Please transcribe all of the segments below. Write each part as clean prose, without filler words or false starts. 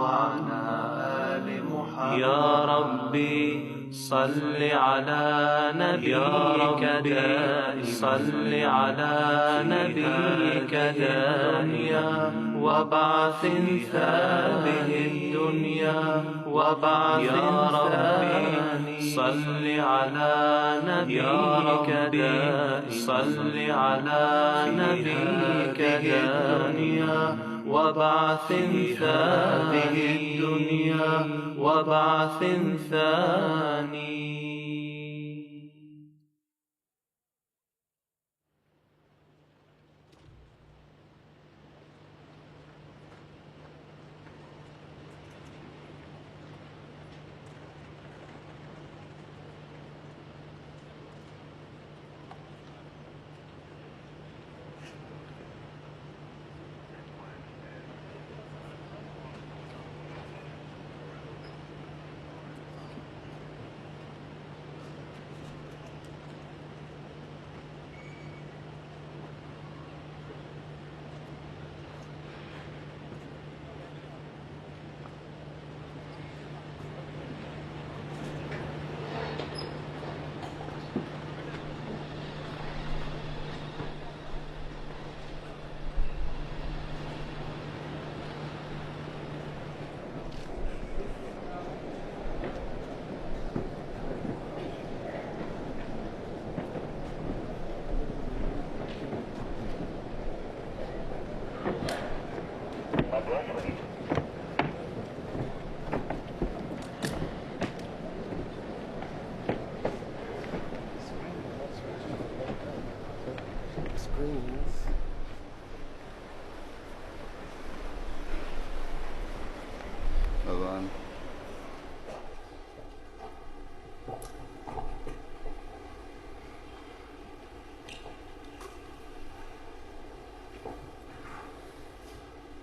وعلى آل محمد. يا ربي صل على نبيك دائما، صل على نبيك دائما وبعث هذه الدنيا وبعث. يا ربي صل على نبيك دائما، صل على نبيك دائما وبعث هذه الدنيا وبعث ثاني.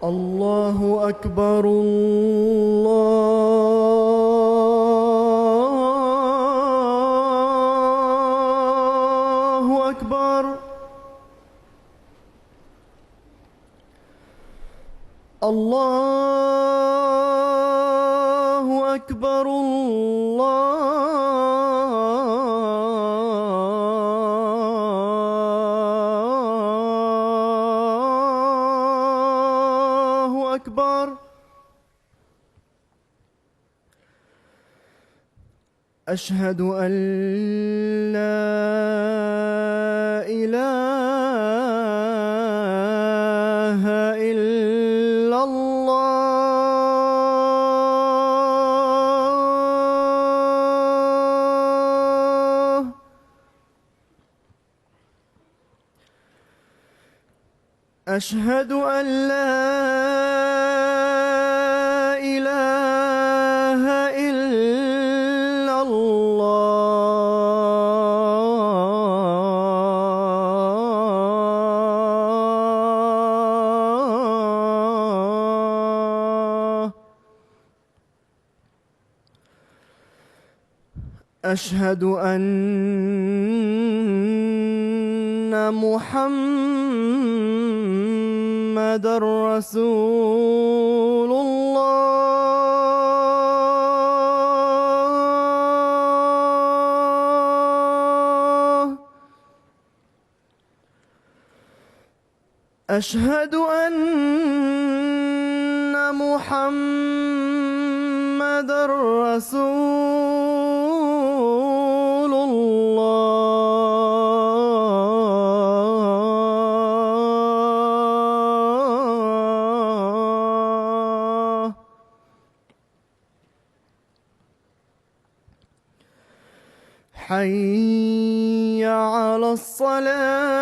الله أكبر الله أكبر الله أكبر الله أكبر. أشهد أن لا إله إلا الله. أشهد أن لا إله إلا الله. أشهد أن محمدًا رسول الله. أشهد أن محمدًا رسول الله. حي على الصلاة.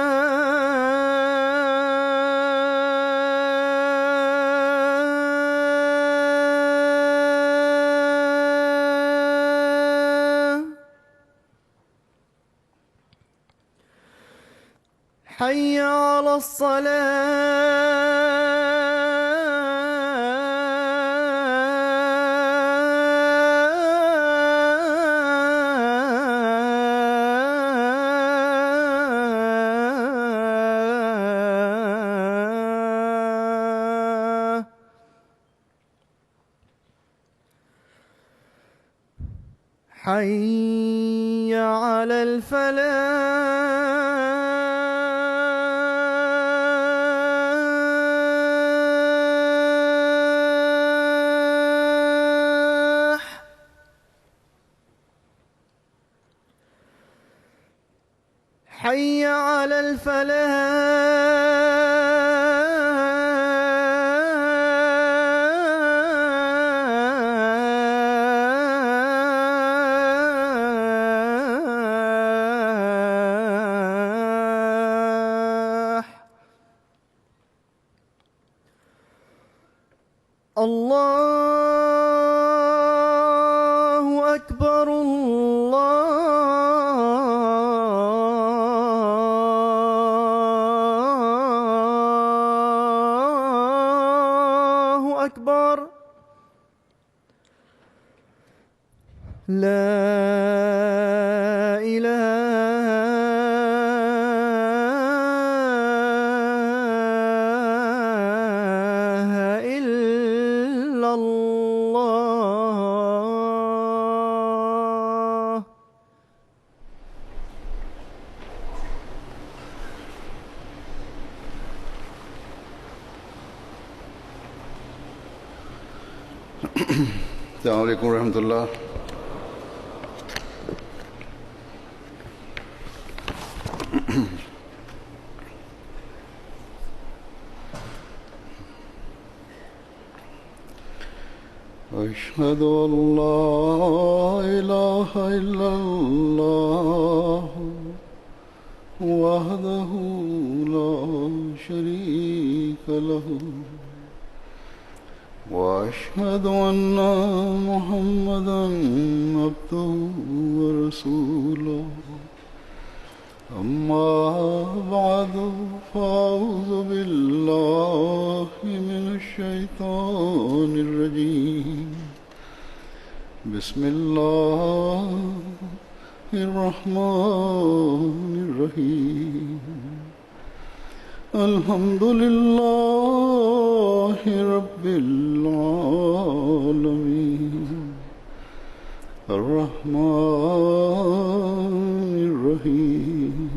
حي على الصلاة. حي على الفلاح. حي على الفلاح. الله أكبر الله أكبر. لا إله إلا الله. السلام علیکم ورحمۃ اللہ. أشهد أن لا إله إلا الله وحده لا شريك له وأشهد أن محمدا عبده ورسوله. أما بعد فأعوذ بالله من الشيطان الرجيم. بسم الله الرحمن الرحيم. الحمد لله رب العالمين الرحمن الرحيم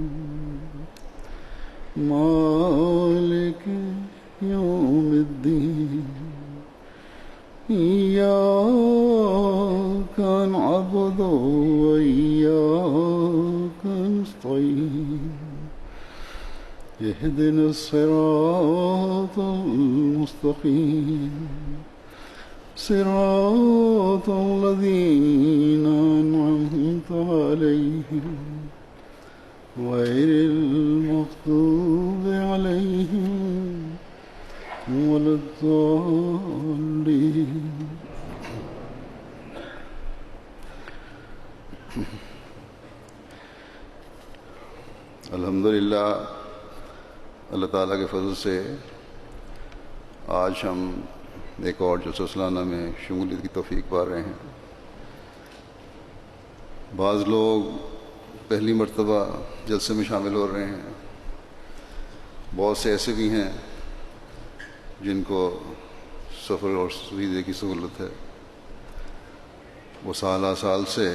مالك يوم الدين. إياك نعبد وإياك نستعين. اهدنا الصراط المستقيم صراط الذين أنعمت عليهم غير المغضوب عليهم ولا الضالين. الحمدللہ اللہ تعالیٰ کے فضل سے آج ہم ایک اور جلسہ سالانہ میں شمولیت کی توفیق پا رہے ہیں. بعض لوگ پہلی مرتبہ جلسے میں شامل ہو رہے ہیں، بہت سے ایسے بھی ہیں جن کو سفر اور ویزے کی سہولت ہے، وہ سالہ سال سے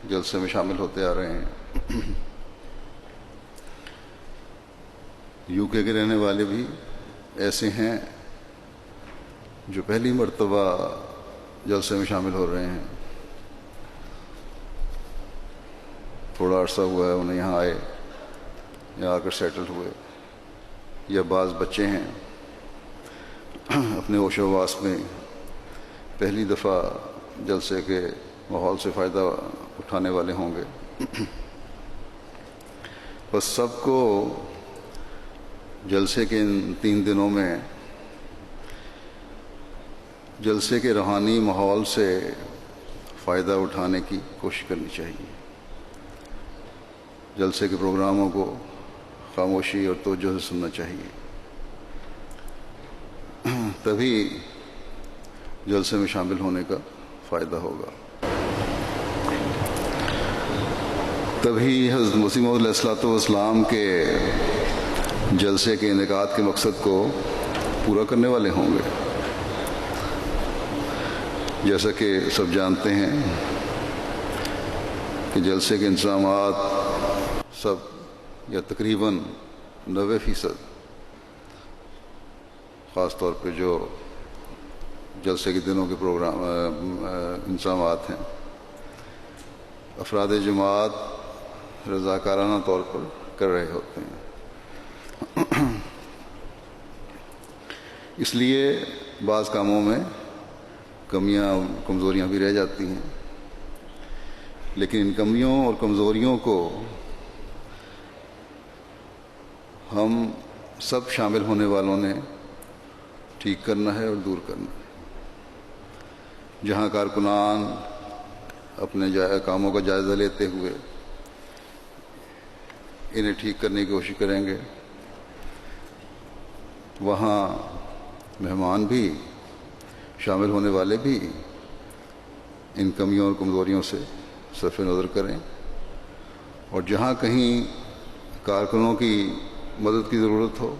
جلسے میں شامل ہوتے آ رہے ہیں. یو کے رہنے والے بھی ایسے ہیں جو پہلی مرتبہ جلسے میں شامل ہو رہے ہیں. تھوڑا عرصہ ہوا ہے انہیں یہاں آئے، یہاں آ کر سیٹل ہوئے، یا بعض بچے ہیں اپنے ہوش و حواس میں پہلی دفعہ جلسے کے ماحول سے فائدہ اٹھانے والے ہوں گے. بس سب کو جلسے کے ان 3 دنوں میں جلسے کے روحانی ماحول سے فائدہ اٹھانے کی کوشش کرنی چاہیے. جلسے کے پروگراموں کو خاموشی اور توجہ سے سننا چاہیے، تبھی جلسے میں شامل ہونے کا فائدہ ہوگا. تبھی حضرت مسیح موعود علیہ الصلوۃ والسلام کے جلسے کے انعقاد کے مقصد کو پورا کرنے والے ہوں گے. جیسا کہ سب جانتے ہیں کہ جلسے کے انتظامات سب یا تقریباً 90% خاص طور پہ جو جلسے کے دنوں کے پروگرام انتظامات ہیں افراد جماعت رضاکارانہ طور پر کر رہے ہوتے ہیں. اس لیے بعض کاموں میں کمیاں کمزوریاں بھی رہ جاتی ہیں، لیکن ان کمیوں اور کمزوریوں کو ہم سب شامل ہونے والوں نے ٹھیک کرنا ہے اور دور کرنا ہے. جہاں کارکنان اپنے کاموں کا جائزہ لیتے ہوئے انہیں ٹھیک کرنے کی کوشش کریں گے، وہاں مہمان بھی شامل ہونے والے بھی ان کمیوں اور کمزوریوں سے صرف نظر کریں، اور جہاں کہیں کارکنوں کی مدد کی ضرورت ہو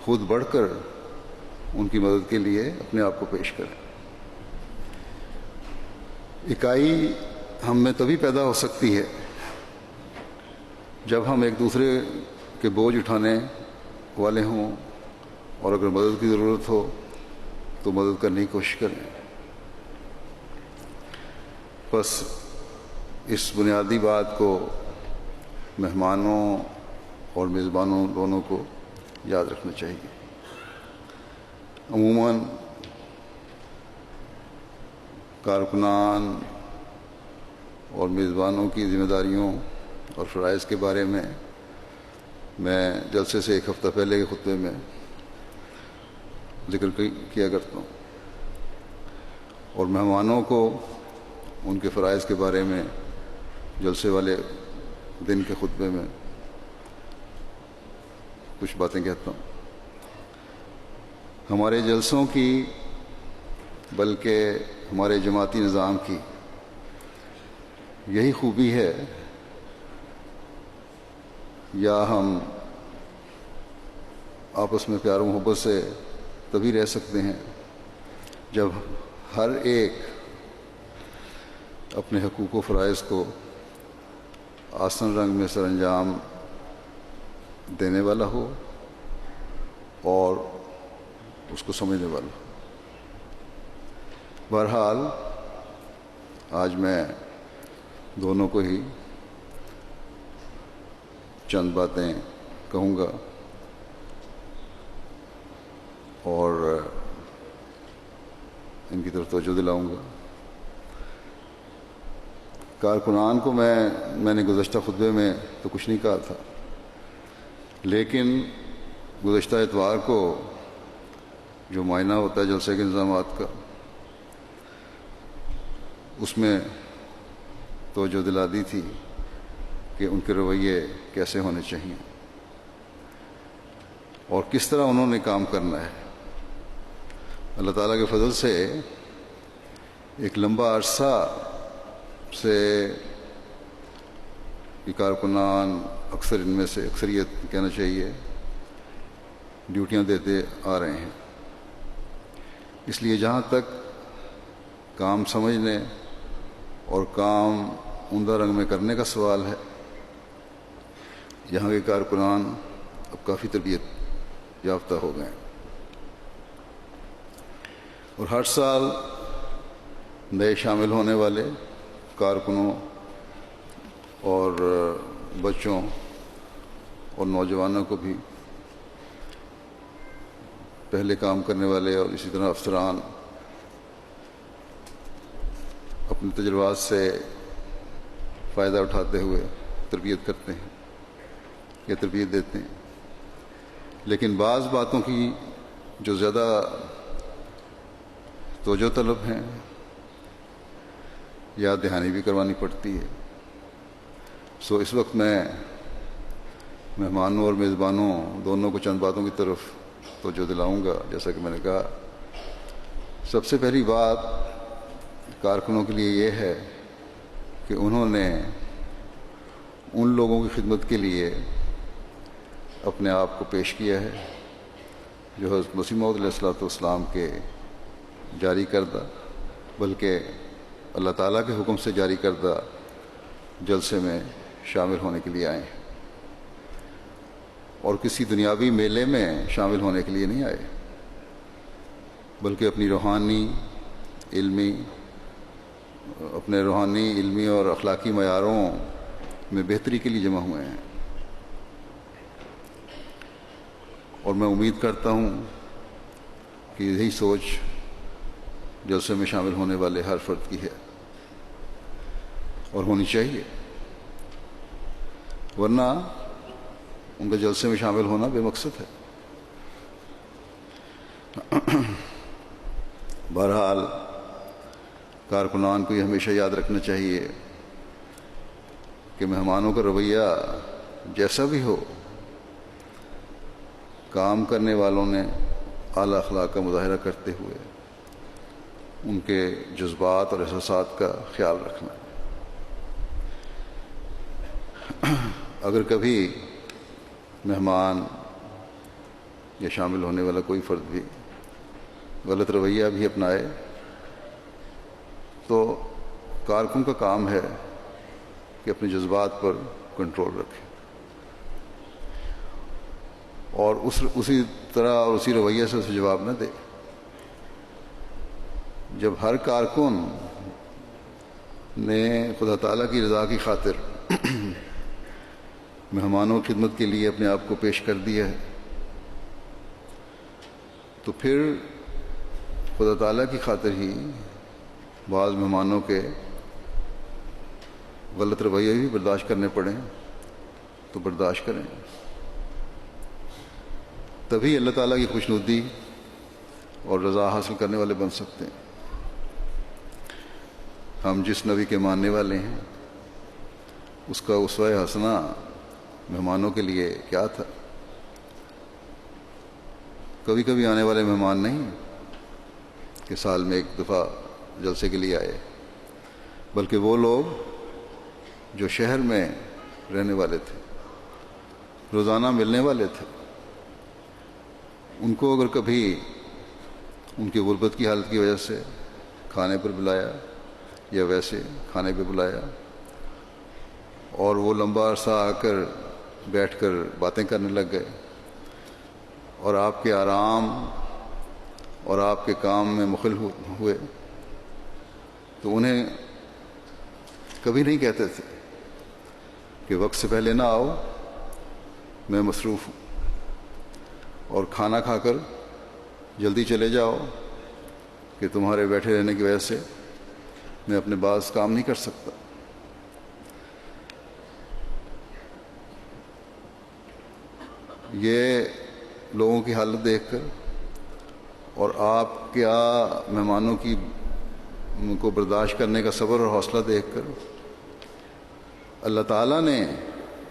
خود بڑھ کر ان کی مدد کے لیے اپنے آپ کو پیش کریں. اکائی ہم میں تبھی پیدا ہو سکتی ہے جب ہم ایک دوسرے کے بوجھ اٹھانے والے ہوں، اور اگر مدد کی ضرورت ہو تو مدد کرنے کی کوشش کریں. بس اس بنیادی بات کو مہمانوں اور میزبانوں دونوں کو یاد رکھنا چاہیے. عموماً کارکنان اور میزبانوں کی ذمہ داریوں اور فرائض کے بارے میں جلسے سے ایک ہفتہ پہلے کے خطبے میں ذکر کیا کرتا ہوں، اور مہمانوں کو ان کے فرائض کے بارے میں جلسے والے دن کے خطبے میں کچھ باتیں کہتا ہوں. ہمارے جلسوں کی بلکہ ہمارے جماعتی نظام کی یہی خوبی ہے، یا ہم آپس میں پیار و محبت سے تبھی رہ سکتے ہیں جب ہر ایک اپنے حقوق و فرائض کو آسن رنگ میں سر انجام دینے والا ہو اور اس کو سمجھنے والا ہو. بہرحال آج میں دونوں کو ہی چند باتیں کہوں گا اور ان کی طرف توجہ دلاؤں گا. کارکنان کو میں نے گزشتہ خطبے میں تو کچھ نہیں کہا تھا، لیکن گزشتہ اتوار کو جو معائنہ ہوتا ہے جلسے کے انتظامات کا، اس میں توجہ دلا دی تھی کہ ان کے رویے کیسے ہونے چاہیے اور کس طرح انہوں نے کام کرنا ہے. اللہ تعالیٰ کے فضل سے ایک لمبا عرصہ سے یہ کارکنان اکثر ان میں سے اکثریت کہنا چاہیے ڈیوٹیاں دیتے آ رہے ہیں. اس لیے جہاں تک کام سمجھنے اور کام عمدہ رنگ میں کرنے کا سوال ہے، یہاں کے کارکنان اب کافی تربیت یافتہ ہو گئے ہیں، اور ہر سال نئے شامل ہونے والے کارکنوں اور بچوں اور نوجوانوں کو بھی پہلے کام کرنے والے اور اسی طرح افسران اپنے تجربات سے فائدہ اٹھاتے ہوئے تربیت کرتے ہیں یا تربیت دیتے ہیں. لیکن بعض باتوں کی جو زیادہ توجہ طلب ہیں یاد دہانی بھی کروانی پڑتی ہے. سو اس وقت میں مہمانوں اور میزبانوں دونوں کو چند باتوں کی طرف توجہ دلاؤں گا. جیسا کہ میں نے کہا، سب سے پہلی بات کارکنوں کے لیے یہ ہے کہ انہوں نے ان لوگوں کی خدمت کے لیے اپنے آپ کو پیش کیا ہے جو حضرت مسیح موعود علیہ الصلوۃ والسلام کے جاری کردہ، بلکہ اللہ تعالیٰ کے حکم سے جاری کردہ جلسے میں شامل ہونے کے لیے آئے ہیں اور کسی دنیاوی میلے میں شامل ہونے کے لیے نہیں آئے، بلکہ اپنے روحانی علمی اور اخلاقی معیاروں میں بہتری کے لیے جمع ہوئے ہیں۔ اور میں امید کرتا ہوں کہ یہی سوچ جلسے میں شامل ہونے والے ہر فرد کی ہے اور ہونی چاہیے، ورنہ ان کا جلسے میں شامل ہونا بے مقصد ہے۔ بہرحال کارکنان کو یہ ہمیشہ یاد رکھنا چاہیے کہ مہمانوں کا رویہ جیسا بھی ہو، کام کرنے والوں نے اعلیٰ اخلاق کا مظاہرہ کرتے ہوئے ان کے جذبات اور احساسات کا خیال رکھنا۔ اگر کبھی مہمان یا شامل ہونے والا کوئی فرد بھی غلط رویہ بھی اپنائے تو کارکن کا کام ہے کہ اپنے جذبات پر کنٹرول رکھے اور اسی طرح اور اسی رویے سے اسے جواب نہ دے۔ جب ہر کارکن نے خدا تعالیٰ کی رضا کی خاطر مہمانوں کی خدمت کے لیے اپنے آپ کو پیش کر دیا ہے تو پھر خدا تعالیٰ کی خاطر ہی بعض مہمانوں کے غلط رویے بھی برداشت کرنے پڑیں تو برداشت کریں، تبھی اللہ تعالیٰ کی خوشنودی اور رضا حاصل کرنے والے بن سکتے ہیں۔ ہم جس نبی کے ماننے والے ہیں اس کا اسوہ حسنہ مہمانوں کے لیے کیا تھا؟ کبھی کبھی آنے والے مہمان نہیں کہ سال میں ایک دفعہ جلسے کے لیے آئے، بلکہ وہ لوگ جو شہر میں رہنے والے تھے، روزانہ ملنے والے تھے، ان کو اگر کبھی ان کی غربت کی حالت کی وجہ سے کھانے پر بلایا یا ویسے کھانے پہ بلایا اور وہ لمبا عرصہ آ کر بیٹھ کر باتیں کرنے لگ گئے اور آپ کے آرام اور آپ کے کام میں مخل ہوئے تو انہیں کبھی نہیں کہتے تھے کہ وقت سے پہلے نہ آؤ، میں مصروف ہوں، اور کھانا کھا کر جلدی چلے جاؤ کہ تمہارے بیٹھے رہنے کی وجہ سے میں اپنے بعض کام نہیں کر سکتا۔ یہ لوگوں کی حالت دیکھ کر اور آپ کیا مہمانوں کی کو برداشت کرنے کا صبر اور حوصلہ دیکھ کر اللہ تعالیٰ نے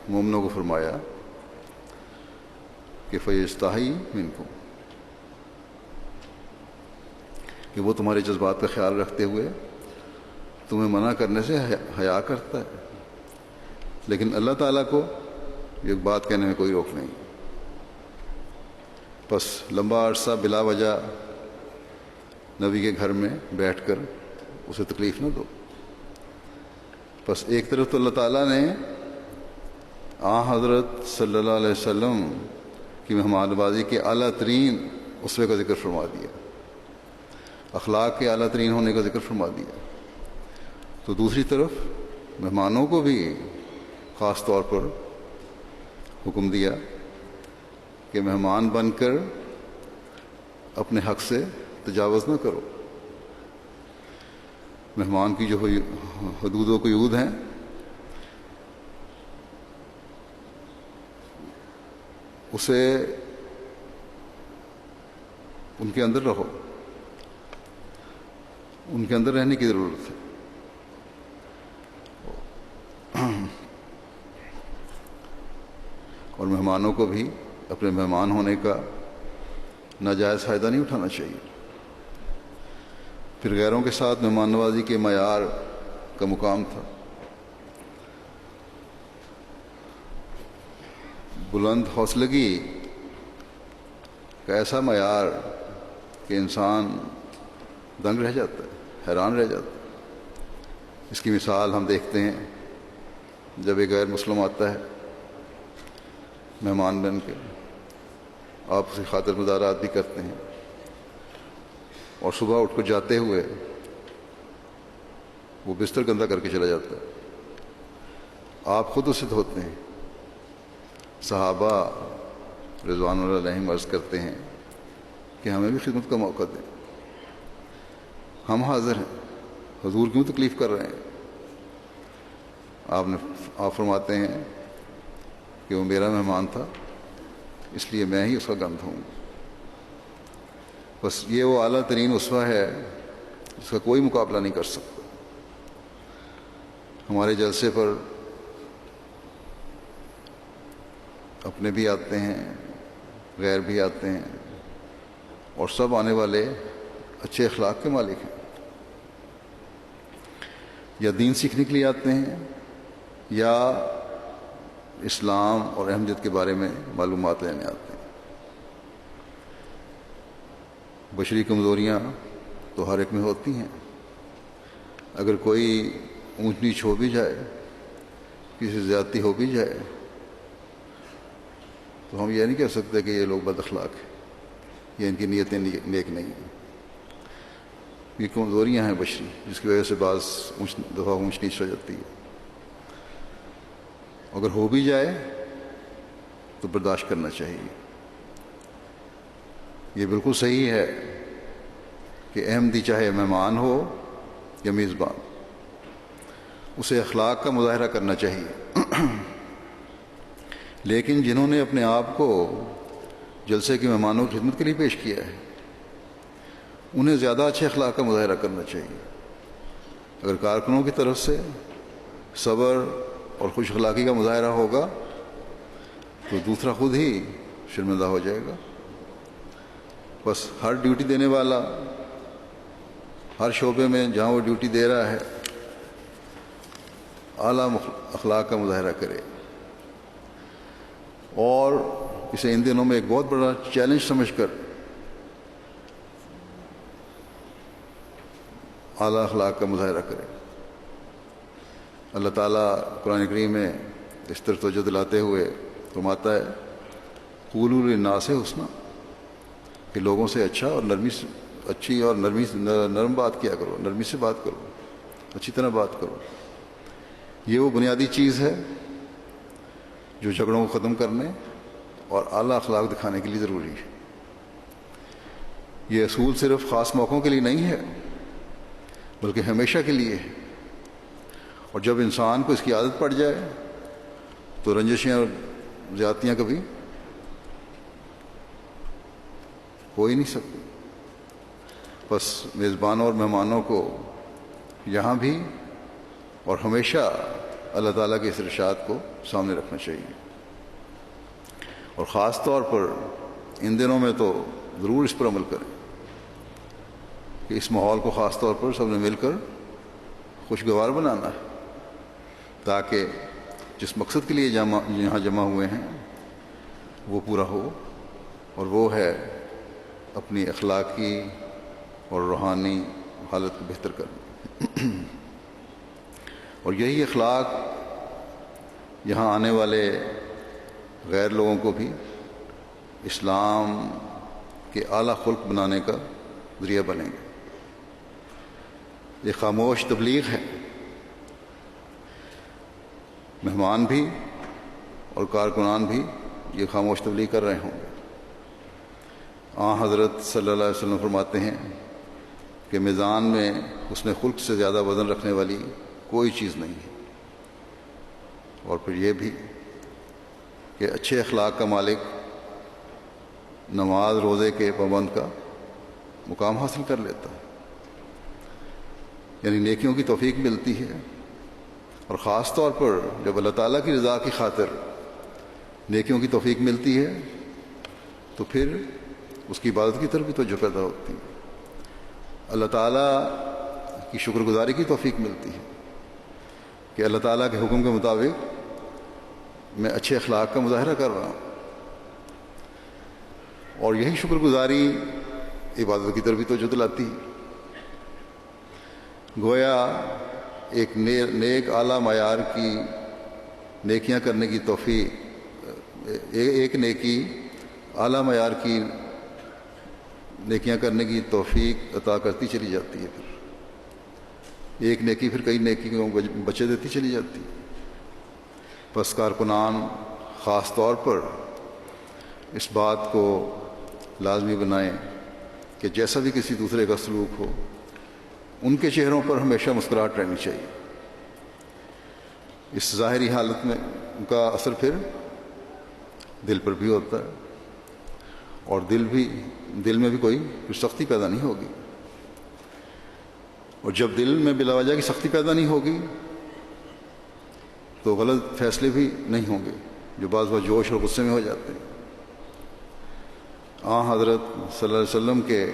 مومنوں کو فرمایا کہ فَيَسْتَحْيِي مِنْكُمْ، کہ وہ تمہارے جذبات کا خیال رکھتے ہوئے تمہیں منع کرنے سے حیا کرتا ہے، لیکن اللہ تعالیٰ کو یہ بات کہنے میں کوئی روک نہیں۔ بس لمبا عرصہ بلا وجہ نبی کے گھر میں بیٹھ کر اسے تکلیف نہ دو۔ بس ایک طرف تو اللہ تعالیٰ نے حضرت صلی اللہ علیہ وسلم کی مہمان نوازی کے اعلیٰ ترین اسوے کا ذکر فرما دیا، اخلاق کے اعلیٰ ترین ہونے کا ذکر فرما دیا، تو دوسری طرف مہمانوں کو بھی خاص طور پر حکم دیا کہ مہمان بن کر اپنے حق سے تجاوز نہ کرو۔ مہمان کی جو حدود و قیود ہیں اسے ان کے اندر رہو، ان کے اندر رہنے کی ضرورت ہے۔ اور مہمانوں کو بھی اپنے مہمان ہونے کا ناجائز فائدہ نہیں اٹھانا چاہیے۔ پھر غیروں کے ساتھ مہمان نوازی کے معیار کا مقام تھا، بلند حوصلگی کا ایسا معیار کہ انسان دنگ رہ جاتا ہے، حیران رہ جاتا ہے۔ اس کی مثال ہم دیکھتے ہیں جب ایک غیر مسلم آتا ہے مہمان بن کے، آپ اسے خاطر مدارات بھی کرتے ہیں، اور صبح اٹھ کر جاتے ہوئے وہ بستر گندہ کر کے چلا جاتا ہے، آپ خود اسے دھوتے ہیں۔ صحابہ رضوان اللہ علیہم عرض کرتے ہیں کہ ہمیں بھی خدمت کا موقع دیں، ہم حاضر ہیں، حضور کیوں تکلیف کر رہے ہیں؟ آپ فرماتے ہیں کہ وہ میرا مہمان تھا، اس لیے میں ہی اس کا گند ہوں۔ بس یہ وہ اعلیٰ ترین اسوہ ہے جس کا کوئی مقابلہ نہیں کر سکتا۔ ہمارے جلسے پر اپنے بھی آتے ہیں، غیر بھی آتے ہیں، اور سب آنے والے اچھے اخلاق کے مالک ہیں، یا دین سیکھنے کے لیے آتے ہیں یا اسلام اور احمدیت کے بارے میں معلومات لینے آتے ہیں۔ بشری کمزوریاں تو ہر ایک میں ہوتی ہیں، اگر کوئی اونچ نیچ ہو بھی جائے، کسی سے زیادتی ہو بھی جائے، تو ہم یہ نہیں کہہ سکتے کہ یہ لوگ بد اخلاق ہیں، یہ ان کی نیتیں نیک نہیں ہیں۔ یہ کمزوریاں ہیں بشری، جس کی وجہ سے بعض دفعہ اونچ نیچ ہو جاتی ہے۔ اگر ہو بھی جائے تو برداشت کرنا چاہیے۔ یہ بالکل صحیح ہے کہ احمدی چاہے مہمان ہو یا میزبان، اسے اخلاق کا مظاہرہ کرنا چاہیے، لیکن جنہوں نے اپنے آپ کو جلسے کے مہمانوں کی خدمت کے لیے پیش کیا ہے، انہیں زیادہ اچھے اخلاق کا مظاہرہ کرنا چاہیے۔ اگر کارکنوں کی طرف سے صبر اور خوش اخلاقی کا مظاہرہ ہوگا تو دوسرا خود ہی شرمندہ ہو جائے گا۔ بس ہر ڈیوٹی دینے والا ہر شعبے میں جہاں وہ ڈیوٹی دے رہا ہے اعلیٰ اخلاق کا مظاہرہ کرے، اور اسے ان دنوں میں ایک بہت بڑا چیلنج سمجھ کر اعلیٰ اخلاق کا مظاہرہ کرے۔ اللہ تعالیٰ قرآن کریم میں اس طرح توجہ دلاتے ہوئے فرماتا ہے قولوا للناس حسنا، کہ لوگوں سے اچھی اور نرم بات کیا کرو، نرمی سے بات کرو، اچھی طرح بات کرو۔ یہ وہ بنیادی چیز ہے جو جھگڑوں کو ختم کرنے اور اعلیٰ اخلاق دکھانے کے لیے ضروری ہے۔ یہ اصول صرف خاص موقعوں کے لیے نہیں ہے بلکہ ہمیشہ کے لیے ہے، اور جب انسان کو اس کی عادت پڑ جائے تو رنجشیں اور زیادتیاں کبھی ہو ہی نہیں سکتی۔ بس میزبانوں اور مہمانوں کو یہاں بھی اور ہمیشہ اللہ تعالیٰ کے اس ارشاد کو سامنے رکھنا چاہیے، اور خاص طور پر ان دنوں میں تو ضرور اس پر عمل کریں کہ اس ماحول کو خاص طور پر سب نے مل کر خوشگوار بنانا ہے، تاکہ جس مقصد کے لیے یہاں جمع ہوئے ہیں وہ پورا ہو، اور وہ ہے اپنی اخلاقی اور روحانی حالت کو بہتر کرنا۔ اور یہی اخلاق یہاں آنے والے غیر لوگوں کو بھی اسلام کے اعلیٰ خلق بنانے کا ذریعہ بنیں گے۔ یہ خاموش تبلیغ ہے، مہمان بھی اور کارکنان بھی یہ خاموش تبلیغ کر رہے ہوں گے۔ حضرت صلی اللہ علیہ وسلم فرماتے ہیں کہ میزان میں حسن خلق سے زیادہ وزن رکھنے والی کوئی چیز نہیں ہے، اور پھر یہ بھی کہ اچھے اخلاق کا مالک نماز روزے کے پابند کا مقام حاصل کر لیتا ہے، یعنی نیکیوں کی توفیق ملتی ہے، اور خاص طور پر جب اللہ تعالیٰ کی رضا کی خاطر نیکیوں کی توفیق ملتی ہے تو پھر اس کی عبادت کی طرف بھی توجہ پیدا ہوتی ہے، اللہ تعالیٰ کی شکر گزاری کی توفیق ملتی ہے کہ اللہ تعالیٰ کے حکم کے مطابق میں اچھے اخلاق کا مظاہرہ کر رہا ہوں، اور یہی شکر گزاری عبادت کی طرف بھی توجہ دلاتی ہے۔ گویا ایک نیک اعلیٰ معیار کی نیکیاں کرنے کی توفیق، ایک نیکی اعلیٰ معیار کی نیکیاں کرنے کی توفیق عطا کرتی چلی جاتی ہے، پھر ایک نیکی پھر کئی نیکی کو بچے دیتی چلی جاتی ہے۔ پس کارکنان خاص طور پر اس بات کو لازمی بنائیں کہ جیسا بھی کسی دوسرے کا سلوک ہو، ان کے چہروں پر ہمیشہ مسکراہٹ رہنی چاہیے۔ اس ظاہری حالت میں ان کا اثر پھر دل پر بھی ہوتا ہے، اور دل میں بھی کوئی سختی پیدا نہیں ہوگی، اور جب دل میں بلا وجہ کی سختی پیدا نہیں ہوگی تو غلط فیصلے بھی نہیں ہوں گے جو بعض وقت جوش اور غصے میں ہو جاتے ہیں۔ حضرت صلی اللہ علیہ وسلم کے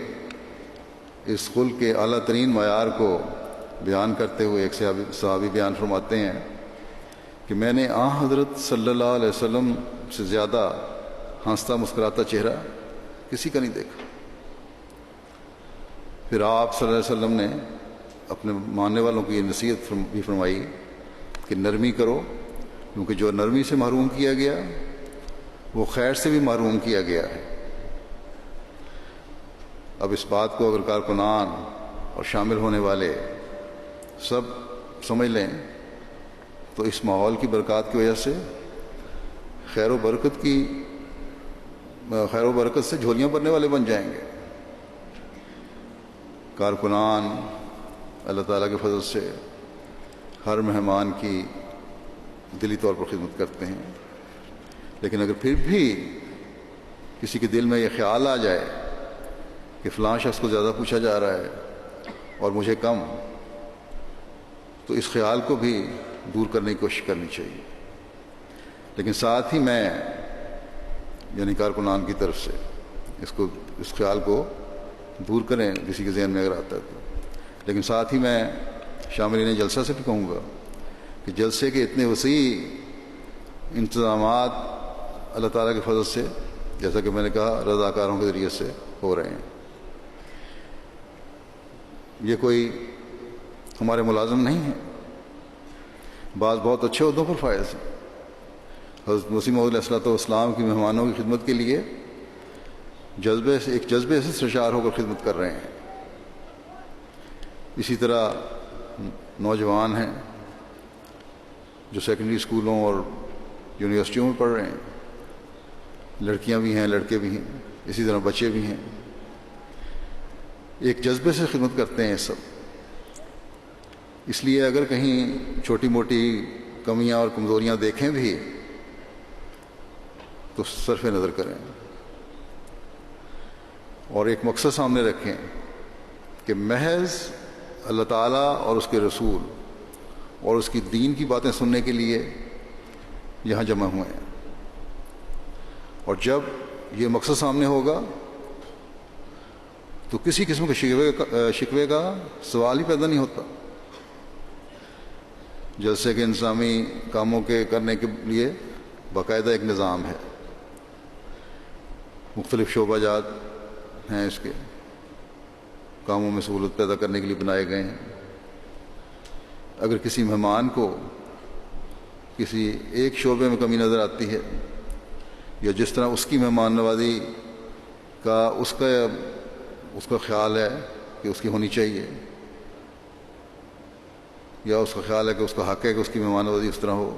اس خلق کے اعلیٰ ترین معیار کو بیان کرتے ہوئے ایک صحابی بیان فرماتے ہیں کہ میں نے حضرت صلی اللہ علیہ وسلم سے زیادہ ہنستا مسکراتا چہرہ کسی کا نہیں دیکھا۔ پھر آپ صلی اللہ علیہ وسلم نے اپنے ماننے والوں کی یہ نصیحت بھی فرمائی کہ نرمی کرو، کیونکہ جو نرمی سے محروم کیا گیا وہ خیر سے بھی محروم کیا گیا ہے۔ اب اس بات کو اگر کارکنان اور شامل ہونے والے سب سمجھ لیں تو اس ماحول کی برکات کی وجہ سے خیر و برکت سے جھولیاں بھرنے والے بن جائیں گے۔ کارکنان اللہ تعالیٰ کے فضل سے ہر مہمان کی دلی طور پر خدمت کرتے ہیں، لیکن اگر پھر بھی کسی کے دل میں یہ خیال آ جائے کہ فلاں شخص کو زیادہ پوچھا جا رہا ہے اور مجھے کم، تو اس خیال کو بھی دور کرنے کی کوشش کرنی چاہیے۔ لیکن ساتھ ہی میں یعنی کارکنان کی طرف سے اس خیال کو دور کریں کسی کے ذہن میں اگر آتا ہے تو، لیکن ساتھ ہی میں شاملین جلسہ سے بھی کہوں گا کہ جلسے کے اتنے وسیع انتظامات اللہ تعالیٰ کے فضل سے، جیسا کہ میں نے کہا، رضاکاروں کے ذریعے سے ہو رہے ہیں۔ یہ کوئی ہمارے ملازم نہیں ہیں، بعض بہت اچھے عہدوں پر فائز ہیں۔ حضرت مسیح موعود علیہ الصلوۃ والسلام کی مہمانوں کی خدمت کے لیے ایک جذبے سے سرشار ہو کر خدمت کر رہے ہیں۔ اسی طرح نوجوان ہیں جو سیکنڈری اسکولوں اور یونیورسٹیوں میں پڑھ رہے ہیں، لڑکیاں بھی ہیں، لڑکے بھی ہیں، اسی طرح بچے بھی ہیں، ایک جذبے سے خدمت کرتے ہیں سب۔ اس لیے اگر کہیں چھوٹی موٹی کمیاں اور کمزوریاں دیکھیں بھی تو صرف نظر کریں اور ایک مقصد سامنے رکھیں کہ محض اللہ تعالیٰ اور اس کے رسول اور اس کی دین کی باتیں سننے کے لیے یہاں جمع ہوئے ہیں، اور جب یہ مقصد سامنے ہوگا تو کسی قسم کے شکوے کا سوال ہی پیدا نہیں ہوتا۔ جلسے کے انتظامی کاموں کے کرنے کے لیے باقاعدہ ایک نظام ہے، مختلف شعبہ جات ہیں، اس کے کاموں میں سہولت پیدا کرنے کے لیے بنائے گئے ہیں۔ اگر کسی مہمان کو کسی ایک شعبے میں کمی نظر آتی ہے، یا جس طرح اس کی مہمان نوازی کا اس کا خیال ہے کہ اس کی ہونی چاہیے، یا اس کا خیال ہے کہ اس کا حق ہے کہ اس کی مہمان نوازی اس طرح ہو،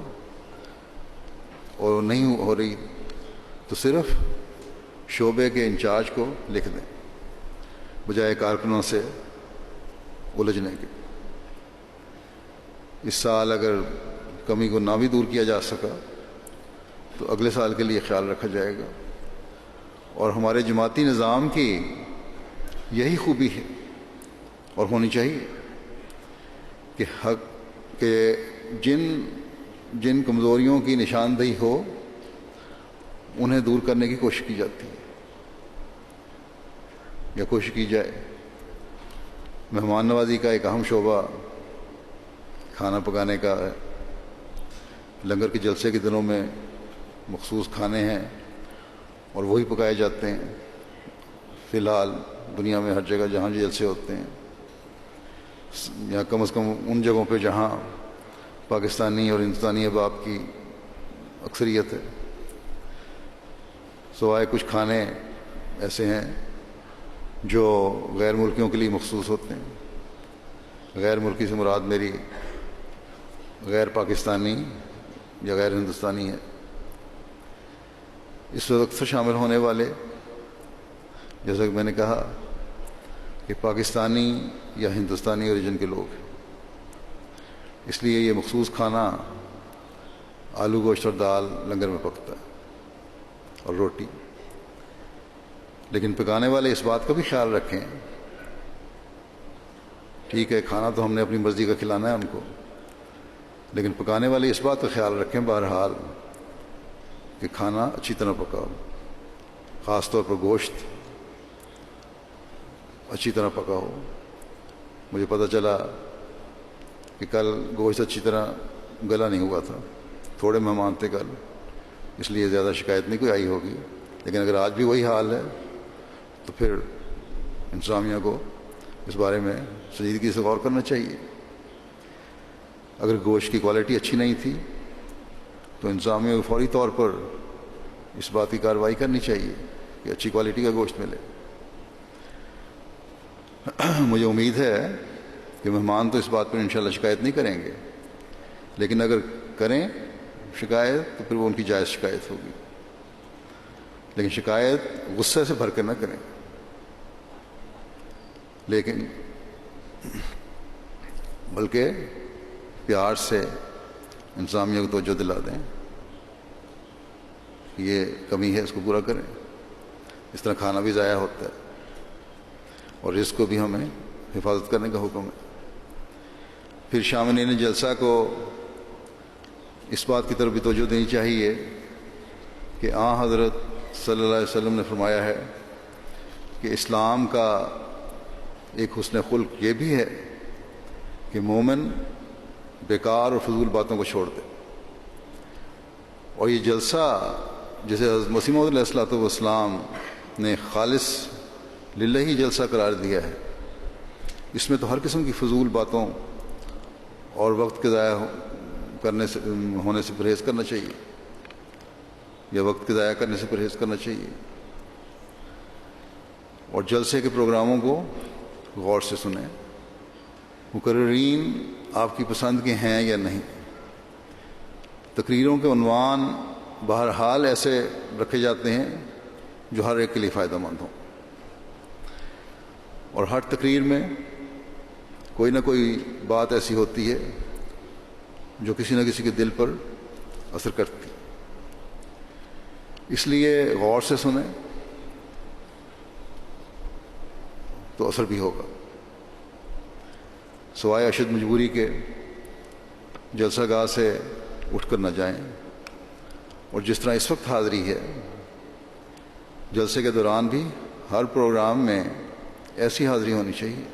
اور نہیں ہو رہی، تو صرف شعبے کے انچارج کو لکھ دیں بجائے کارکنوں سے الجھنے کے۔ اس سال اگر کمی کو نہ بھی دور کیا جا سکا تو اگلے سال کے لیے خیال رکھا جائے گا۔ اور ہمارے جماعتی نظام کی یہی خوبی ہے اور ہونی چاہیے کہ جن کمزوریوں کی نشاندہی ہو انہیں دور کرنے کی کوشش کی جاتی ہے یا کوشش کی جائے۔ مہمان نوازی کا ایک اہم شعبہ کھانا پکانے کا ہے۔ لنگر کے جلسے کے دنوں میں مخصوص کھانے ہیں اور وہی پکائے جاتے ہیں۔ فی الحال دنیا میں ہر جگہ جہاں جلسے ہوتے ہیں، یا کم از کم ان جگہوں پہ جہاں پاکستانی اور ہندوستانی احباب کی اکثریت ہے، سوائے کچھ کھانے ایسے ہیں جو غیر ملکیوں کے لیے مخصوص ہوتے ہیں۔ غیر ملکی سے مراد میری غیر پاکستانی یا غیر ہندوستانی ہے۔ اس وقت سے شامل ہونے والے، جیسا کہ میں نے کہا، کہ پاکستانی یا ہندوستانی اوریجن کے لوگ ہیں، اس لیے یہ مخصوص کھانا آلو گوشت اور دال لنگر میں پکتا ہے اور روٹی۔ لیکن پکانے والے اس بات کا بھی خیال رکھیں، ٹھیک ہے کھانا تو ہم نے اپنی مرضی کا کھلانا ہے ان کو، لیکن پکانے والے اس بات کا خیال رکھیں بہرحال کہ کھانا اچھی طرح پکاؤ، خاص طور پر گوشت اچھی طرح پکاؤ۔ مجھے پتہ چلا کہ کل گوشت اچھی طرح گلا نہیں ہوا تھا، تھوڑے مہمان تھے کل، اس لیے زیادہ شکایت نہیں کوئی آئی ہوگی، لیکن اگر آج بھی وہی حال ہے تو پھر انتظامیہ کو اس بارے میں سنجیدگی سے غور کرنا چاہیے۔ اگر گوشت کی کوالٹی اچھی نہیں تھی تو انتظامیہ کو فوری طور پر اس بات کی کارروائی کرنی چاہیے کہ اچھی کوالٹی کا گوشت ملے۔ مجھے امید ہے کہ مہمان تو اس بات پر انشاءاللہ شکایت نہیں کریں گے، لیکن اگر کریں شکایت تو پھر وہ ان کی جائز شکایت ہوگی، لیکن شکایت غصے سے بھر کر نہ کریں، لیکن بلکہ پیار سے انتظامیہ کو توجہ دلا دیں، یہ کمی ہے اس کو پورا کریں۔ اس طرح کھانا بھی ضائع ہوتا ہے اور رزق کو بھی ہمیں حفاظت کرنے کا حکم ہے۔ پھر شاملین جلسہ کو اس بات کی طرف بھی توجہ دینی چاہیے کہ حضرت صلی اللہ علیہ وسلم نے فرمایا ہے کہ اسلام کا ایک حسن خلق یہ بھی ہے کہ مومن بیکار اور فضول باتوں کو چھوڑ دے، اور یہ جلسہ جسے حضرت مسیح موعود علیہ الصلوۃ والسلام نے خالص للہ جلسہ قرار دیا ہے، اس میں تو ہر قسم کی فضول باتوں اور وقت کے ضائع ہونے سے پرہیز کرنا چاہیے، یا وقت کے ضائع کرنے سے پرہیز کرنا چاہیے، اور جلسے کے پروگراموں کو غور سے سنیں۔ مقررین آپ کی پسند کے ہیں یا نہیں، تقریروں کے عنوان بہرحال ایسے رکھے جاتے ہیں جو ہر ایک کے لیے فائدہ مند ہوں، اور ہر تقریر میں کوئی نہ کوئی بات ایسی ہوتی ہے جو کسی نہ کسی کے دل پر اثر کرتی، اس لیے غور سے سنیں تو اثر بھی ہوگا۔ سوائے اشد مجبوری کے جلسہ گاہ سے اٹھ کر نہ جائیں، اور جس طرح اس وقت حاضری ہے، جلسے کے دوران بھی ہر پروگرام میں ایسی حاضری ہونی چاہیے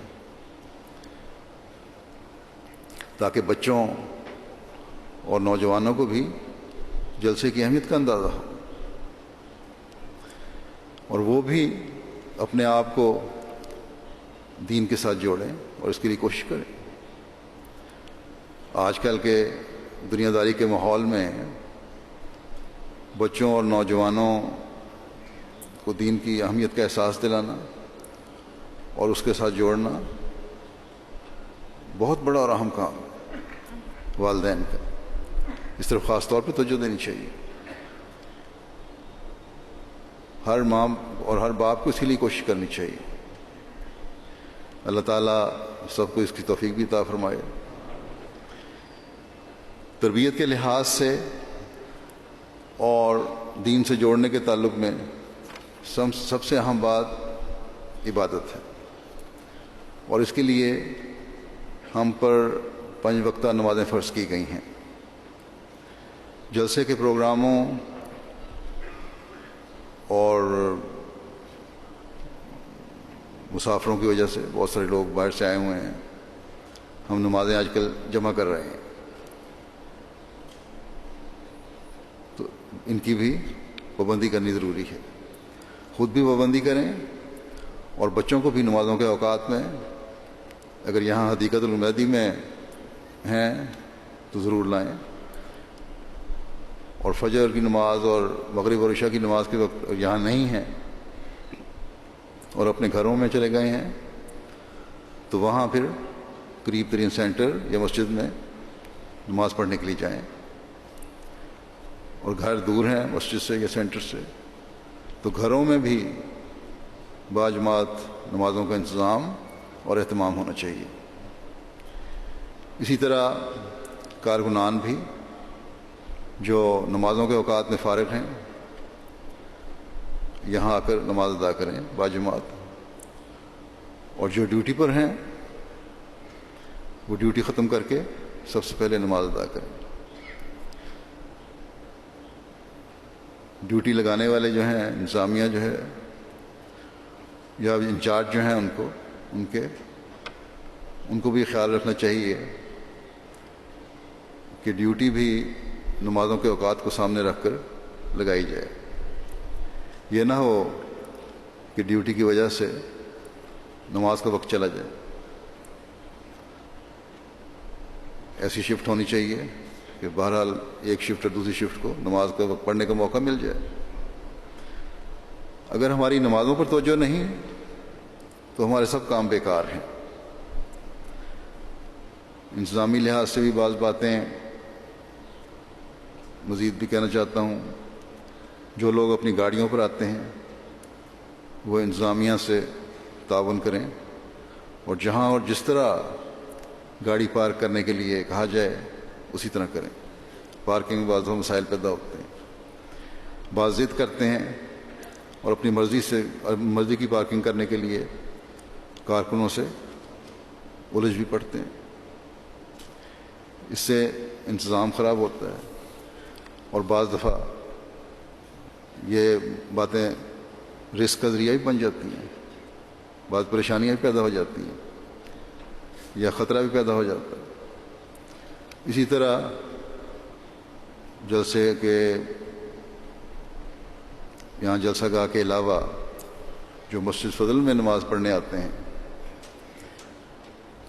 تاکہ بچوں اور نوجوانوں کو بھی جلسے کی اہمیت کا اندازہ ہو، اور وہ بھی اپنے آپ کو دین کے ساتھ جوڑیں اور اس کے لیے کوشش کریں۔ آج کل کے دنیا داری کے ماحول میں بچوں اور نوجوانوں کو دین کی اہمیت کا احساس دلانا اور اس کے ساتھ جوڑنا بہت بڑا اور اہم کام ہے والدین کا، اس طرف خاص طور پہ توجہ دینی چاہیے۔ ہر ماں اور ہر باپ کو اس کے لیے کوشش کرنی چاہیے۔ اللہ تعالیٰ سب کو اس کی توفیق بھی عطا فرمائے۔ تربیت کے لحاظ سے اور دین سے جوڑنے کے تعلق میں سب سے اہم بات عبادت ہے، اور اس کے لیے ہم پر 5 وقتہ نمازیں فرض کی گئی ہیں۔ جلسے کے پروگراموں اور مسافروں کی وجہ سے بہت سارے لوگ باہر سے آئے ہوئے ہیں، ہم نمازیں آج کل جمع کر رہے ہیں، تو ان کی بھی پابندی کرنی ضروری ہے۔ خود بھی پابندی کریں اور بچوں کو بھی نمازوں کے اوقات میں، اگر یہاں حدیقت المہدی میں ہیں تو ضرور لائیں، اور فجر کی نماز اور مغرب اور عشاء کی نماز کے وقت یہاں نہیں ہیں اور اپنے گھروں میں چلے گئے ہیں، تو وہاں پھر قریب ترین سینٹر یا مسجد میں نماز پڑھنے کے لیے جائیں، اور گھر دور ہیں مسجد سے یا سینٹر سے تو گھروں میں بھی باجماعت نمازوں کا انتظام اور اہتمام ہونا چاہیے۔ اسی طرح کارکنان بھی جو نمازوں کے اوقات میں فارغ ہیں یہاں آ کر نماز ادا کریں باجماعت، اور جو ڈیوٹی پر ہیں وہ ڈیوٹی ختم کر کے سب سے پہلے نماز ادا کریں۔ ڈیوٹی لگانے والے جو ہیں، انتظامیہ جو ہے یا انچارج جو ہیں ان کو بھی خیال رکھنا چاہیے کہ ڈیوٹی بھی نمازوں کے اوقات کو سامنے رکھ کر لگائی جائے۔ یہ نہ ہو کہ ڈیوٹی کی وجہ سے نماز کا وقت چلا جائے۔ ایسی شفٹ ہونی چاہیے کہ بہرحال ایک شفٹ اور دوسری شفٹ کو نماز کا وقت پڑھنے کا موقع مل جائے۔ اگر ہماری نمازوں پر توجہ نہیں تو ہمارے سب کام بیکار ہیں۔ انتظامی لحاظ سے بھی بعض باتیں مزید بھی کہنا چاہتا ہوں۔ جو لوگ اپنی گاڑیوں پر آتے ہیں وہ انتظامیہ سے تعاون کریں، اور جہاں اور جس طرح گاڑی پارک کرنے کے لیے کہا جائے اسی طرح کریں۔ پارکنگ میں بعض مسائل پیدا ہوتے ہیں، بعض ضد کرتے ہیں اور اپنی مرضی کی پارکنگ کرنے کے لیے کارکنوں سے الجھ بھی پڑتے ہیں۔ اس سے انتظام خراب ہوتا ہے، اور بعض دفعہ یہ باتیں رسک کا ذریعہ بھی بن جاتی ہیں، بعض پریشانیاں بھی پیدا ہو جاتی ہیں یا خطرہ بھی پیدا ہو جاتا ہے۔ اسی طرح جلسے کے یہاں جلسہ گاہ کے علاوہ جو مسجد فضل میں نماز پڑھنے آتے ہیں،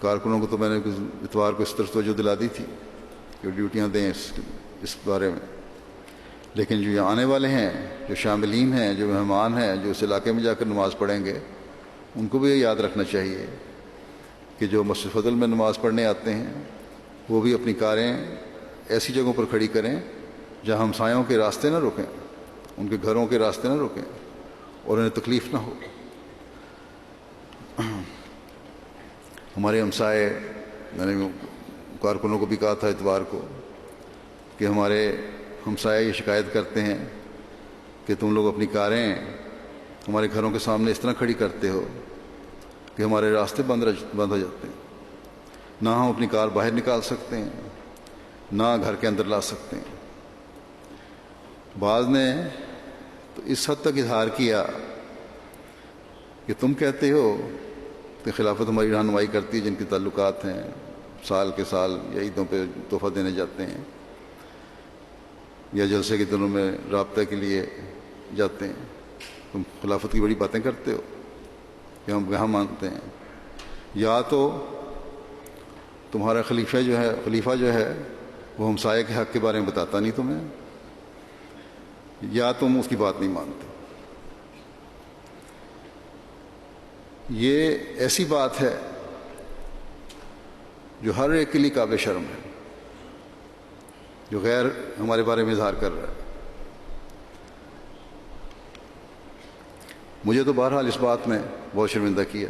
کارکنوں کو تو میں نے اتوار کو اس طرح توجہ دلا دی تھی کہ ڈیوٹیاں دیں اس بارے میں، لیکن جو یہاں آنے والے ہیں، جو شاملین ہیں، جو مہمان ہیں، جو اس علاقے میں جا کر نماز پڑھیں گے، ان کو بھی یہ یاد رکھنا چاہیے کہ جو مسجد فضل میں نماز پڑھنے آتے ہیں وہ بھی اپنی کاریں ایسی جگہوں پر کھڑی کریں جہاں ہمسایوں کے راستے نہ روکیں، ان کے گھروں کے راستے نہ روکیں اور انہیں تکلیف نہ ہو۔ ہمارے ہمسائے، میں نے کارکنوں کو بھی کہا تھا اتوار کو کہ ہمارے ہمسائے یہ شکایت کرتے ہیں کہ تم لوگ اپنی کاریں ہمارے گھروں کے سامنے اس طرح کھڑی کرتے ہو کہ ہمارے راستے بند ہو جاتے ہیں، نہ ہم اپنی کار باہر نکال سکتے ہیں نہ گھر کے اندر لا سکتے ہیں۔ بعض نے تو اس حد تک اظہار کیا کہ تم کہتے ہو کہ خلافت ہماری رہنمائی کرتی ہے، جن کے تعلقات ہیں سال کے سال یا عیدوں پہ تحفہ دینے جاتے ہیں یا جلسے کے دنوں میں رابطہ کے لیے جاتے ہیں، تم خلافت کی بڑی باتیں کرتے ہو کہ ہم کہاں مانتے ہیں۔ یا تو تمہارا خلیفہ جو ہے وہ ہمسائے کے حق کے بارے میں بتاتا نہیں تمہیں، یا تم اس کی بات نہیں مانتے۔ یہ ایسی بات ہے جو ہر ایک کے لیے قابل شرم ہے، جو غیر ہمارے بارے میں اظہار کر رہا ہے۔ مجھے تو بہرحال اس بات میں بہت شرمندہ کیا،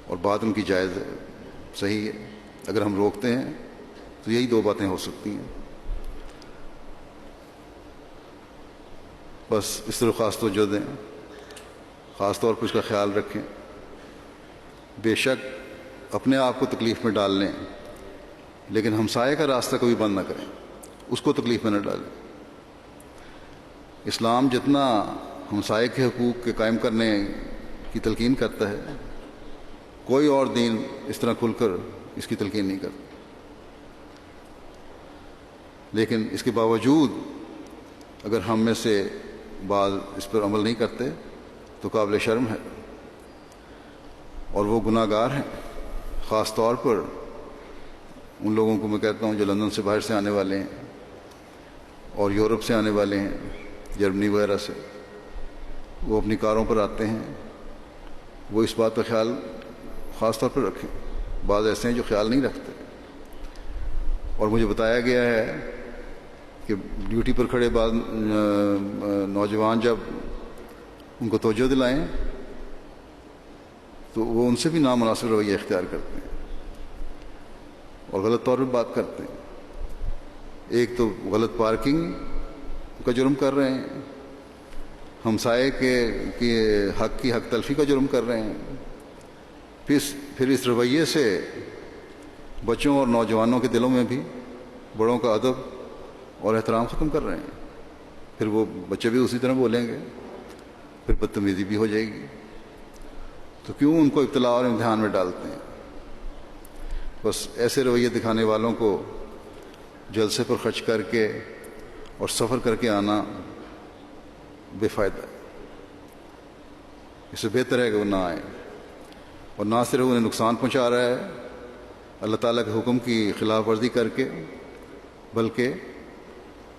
اور بات ان کی جائز ہے، صحیح ہے۔ اگر ہم روکتے ہیں تو یہی دو باتیں ہو سکتی ہیں۔ بس اس طرح خاص توجہ دیں، خاص طور پر اس کا خیال رکھیں۔ بے شک اپنے آپ کو تکلیف میں ڈال لیں، لیکن ہمسائے کا راستہ کبھی بند نہ کریں، اس کو تکلیف میں نہ ڈالیں۔ اسلام جتنا ہمسائے کے حقوق کے قائم کرنے کی تلقین کرتا ہے، کوئی اور دین اس طرح کھل کر اس کی تلقین نہیں کرتا۔ لیکن اس کے باوجود اگر ہم میں سے بعض اس پر عمل نہیں کرتے تو قابل شرم ہے، اور وہ گناہ گار ہیں۔ خاص طور پر ان لوگوں کو میں کہتا ہوں جو لندن سے باہر سے آنے والے ہیں اور یورپ سے آنے والے ہیں، جرمنی وغیرہ سے، وہ اپنی کاروں پر آتے ہیں، وہ اس بات کا خیال خاص طور پر رکھیں. بعض ایسے ہیں جو خیال نہیں رکھتے، اور مجھے بتایا گیا ہے کہ ڈیوٹی پر کھڑے بعض نوجوان جب ان کو توجہ دلائیں تو وہ ان سے بھی نامناسب رویہ اختیار کرتے ہیں اور غلط طور پہ بات کرتے ہیں. ایک تو غلط پارکنگ کا جرم کر رہے ہیں، ہمسائے کے حق کی حق تلفی کا جرم کر رہے ہیں، پھر اس رویے سے بچوں اور نوجوانوں کے دلوں میں بھی بڑوں کا ادب اور احترام ختم کر رہے ہیں. پھر وہ بچے بھی اسی طرح بولیں گے، پھر بدتمیزی بھی ہو جائے گی. تو کیوں ان کو ابتلا اور امتحان میں ڈالتے ہیں؟ بس ایسے رویے دکھانے والوں کو جلسے پر خرچ کر کے اور سفر کر کے آنا بے فائدہ ہے. اس سے بہتر ہے کہ وہ نہ آئیں، اور نہ صرف انہیں نقصان پہنچا رہا ہے اللہ تعالیٰ کے حکم کی خلاف ورزی کر کے، بلکہ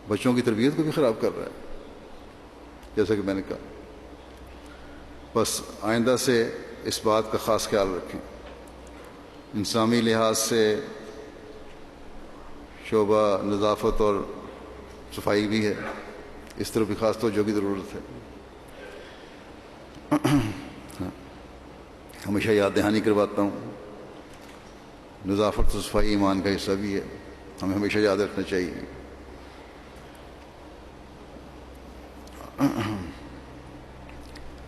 بچوں کی تربیت کو بھی خراب کر رہا ہے، جیسا کہ میں نے کہا. بس آئندہ سے اس بات کا خاص خیال رکھیں. انسانی لحاظ سے شعبہ نظافت اور صفائی بھی ہے، اس طرح بھی خاص توجہ کی ضرورت ہے. ہمیشہ یاد دہانی کرواتا ہوں، نظافت و صفائی ایمان کا حصہ بھی ہے، ہمیں ہمیشہ یاد رکھنا چاہیے.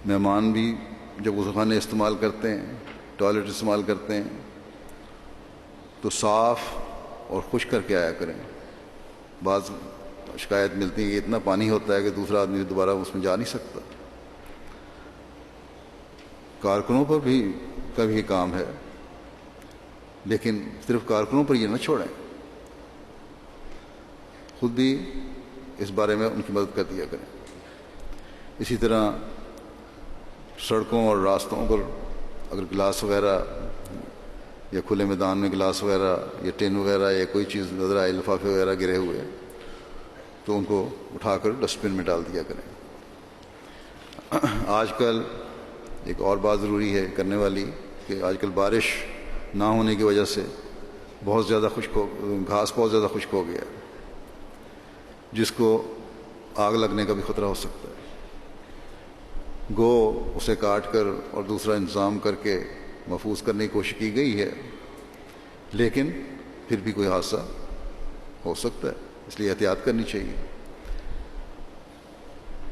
مہمان بھی جب غسل خانے استعمال کرتے ہیں، ٹوائلٹ استعمال کرتے ہیں، تو صاف اور خشک کر کے آیا کریں. بعض شکایت ملتی ہے کہ اتنا پانی ہوتا ہے کہ دوسرا آدمی دوبارہ اس میں جا نہیں سکتا. کارکنوں پر بھی کا بھی کام ہے، لیکن صرف کارکنوں پر یہ نہ چھوڑیں، خود بھی اس بارے میں ان کی مدد کر دیا کریں. اسی طرح سڑکوں اور راستوں پر اگر گلاس وغیرہ یا کھلے میدان میں گلاس وغیرہ یا ٹین وغیرہ یا کوئی چیز نظر آئے، لفافے وغیرہ گرے ہوئے، تو ان کو اٹھا کر ڈسٹ بن میں ڈال دیا کریں. آج کل ایک اور بات ضروری ہے کرنے والی کہ آج کل بارش نہ ہونے کی وجہ سے بہت زیادہ گھاس بہت زیادہ خشک ہو گیا ہے، جس کو آگ لگنے کا بھی خطرہ ہو سکتا ہے. گو اسے کاٹ کر اور دوسرا انتظام کر کے محفوظ کرنے کی کوشش کی گئی ہے، لیکن پھر بھی کوئی حادثہ ہو سکتا ہے، اس لیے احتیاط کرنی چاہیے.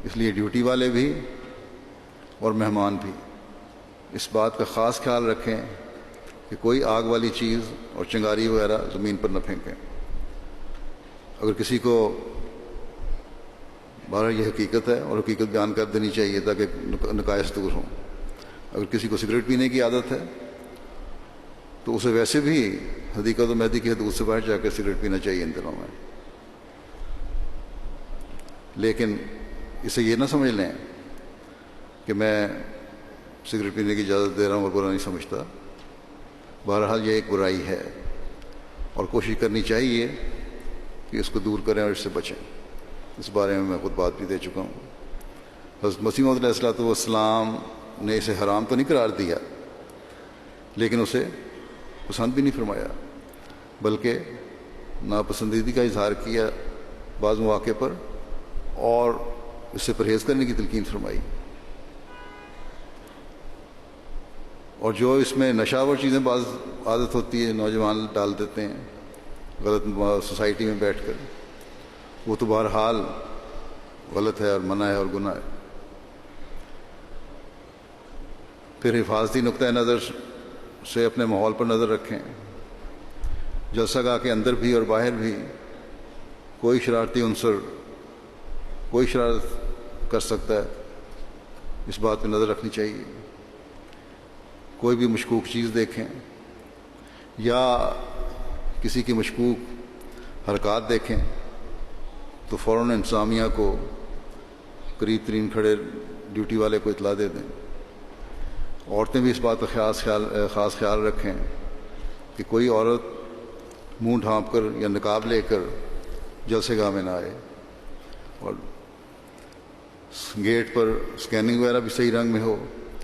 اس لیے ڈیوٹی والے بھی اور مہمان بھی اس بات کا خاص خیال رکھیں کہ کوئی آگ والی چیز اور چنگاری وغیرہ زمین پر نہ پھینکیں. اگر کسی کو بہرحال یہ حقیقت ہے اور حقیقت بیان کر دینی چاہیے تاکہ نقائص دور ہوں. اگر کسی کو سگریٹ پینے کی عادت ہے تو اسے ویسے بھی حدیقت و مہدی کی حدود سے باہر جا کے سگریٹ پینا چاہیے ان دنوں میں، لیکن اسے یہ نہ سمجھ لیں کہ میں سگریٹ پینے کی اجازت دے رہا ہوں اور برا نہیں سمجھتا. بہرحال یہ ایک برائی ہے اور کوشش کرنی چاہیے کہ اس کو دور کریں اور اس سے بچیں. اس بارے میں خود بات بھی دے چکا ہوں. حضرت مسیح موعود علیہ الصلوۃ والسلام نے اسے حرام تو نہیں قرار دیا، لیکن اسے پسند بھی نہیں فرمایا، بلکہ ناپسندیدگی کا اظہار کیا بعض مواقع پر اور اس سے پرہیز کرنے کی تلقین فرمائی. اور جو اس میں نشاور چیزیں بعض عادت ہوتی ہے نوجوان ڈال دیتے ہیں غلط سوسائٹی میں بیٹھ کر، وہ تو بہرحال غلط ہے اور منع ہے اور گناہ ہے. پھر حفاظتی نقطۂ نظر سے اپنے ماحول پر نظر رکھیں. جلسہ گاہ کے اندر بھی اور باہر بھی کوئی شرارتی عنصر کوئی شرارت کر سکتا ہے، اس بات پہ نظر رکھنی چاہیے. کوئی بھی مشکوک چیز دیکھیں یا کسی کی مشکوک حرکات دیکھیں تو فوراً انتظامیہ کو قریب ترین کھڑے ڈیوٹی والے کو اطلاع دے دیں. عورتیں بھی اس بات کا خاص خیال رکھیں کہ کوئی عورت منہ ڈھانپ کر یا نقاب لے کر جلسے گاہ میں نہ آئے. اور گیٹ پر اسکیننگ وغیرہ بھی صحیح رنگ میں ہو،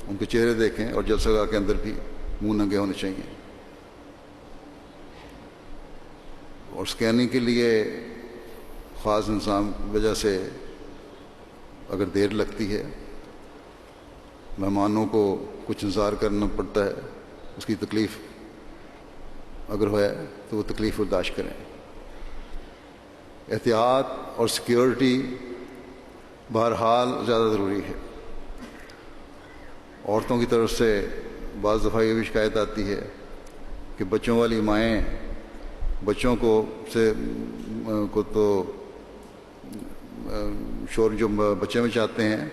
ان کے چہرے دیکھیں، اور جلسہ گاہ کے اندر بھی منہ ننگے ہونے چاہیے. اور اسکیننگ کے لیے خاص انتظام کی وجہ سے اگر دیر لگتی ہے، مہمانوں کو کچھ انتظار کرنا پڑتا ہے، اس کی تکلیف اگر ہے تو وہ تکلیف برداشت کریں. احتیاط اور سیکیورٹی بہرحال زیادہ ضروری ہے. عورتوں کی طرف سے بعض دفعہ یہ بھی شکایت آتی ہے کہ بچوں والی مائیں بچوں کو تو شور جو بچے مچاتے ہیں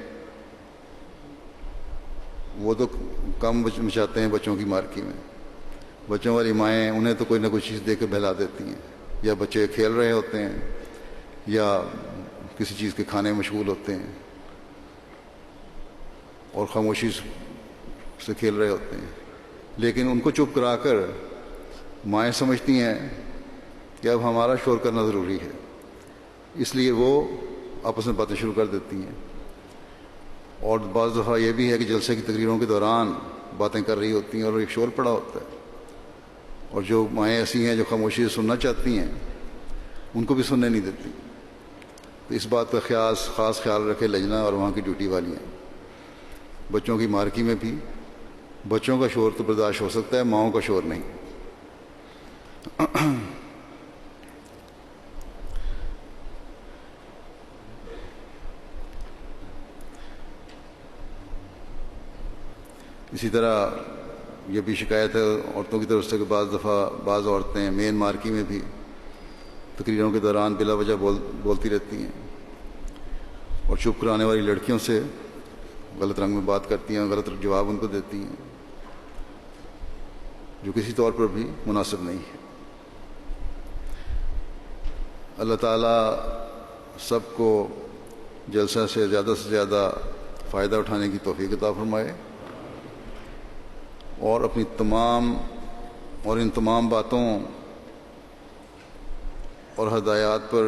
وہ تو کم مچاتے ہیں بچوں کی مارکی میں. بچوں والی مائیں انہیں تو کوئی نہ کوئی چیز دے کے بہلا دیتی ہیں، یا بچے کھیل رہے ہوتے ہیں یا کسی چیز کے کھانے میں مشغول ہوتے ہیں اور خاموشی سے کھیل رہے ہوتے ہیں، لیکن ان کو چپ کرا کر مائیں سمجھتی ہیں کہ اب ہمارا شور کرنا ضروری ہے، اس لیے وہ آپس میں باتیں شروع کر دیتی ہیں. اور بعض دفعہ یہ بھی ہے کہ جلسے کی تقریروں کے دوران باتیں کر رہی ہوتی ہیں اور ایک شور پڑا ہوتا ہے، اور جو مائیں ایسی ہیں جو خاموشی سے سننا چاہتی ہیں ان کو بھی سننے نہیں دیتی. تو اس بات کا خاص خیال رکھے لجنہ اور وہاں کی ڈیوٹی والی ہیں. بچوں کی مارکی میں بھی بچوں کا شور تو برداشت ہو سکتا ہے، ماؤں کا شور نہیں. اسی طرح یہ بھی شکایت ہے عورتوں کی طرف سے کہ بعض دفعہ بعض عورتیں مین مارکی میں بھی تقریروں کے دوران بلا وجہ بولتی رہتی ہیں اور چپ کرانے والی لڑکیوں سے غلط رنگ میں بات کرتی ہیں، غلط جواب ان کو دیتی ہیں، جو کسی طور پر بھی مناسب نہیں ہے. اللہ تعالیٰ سب کو جلسہ سے زیادہ فائدہ اٹھانے کی توفیق عطا فرمائے، اور اپنی ان تمام باتوں اور ہدایات پر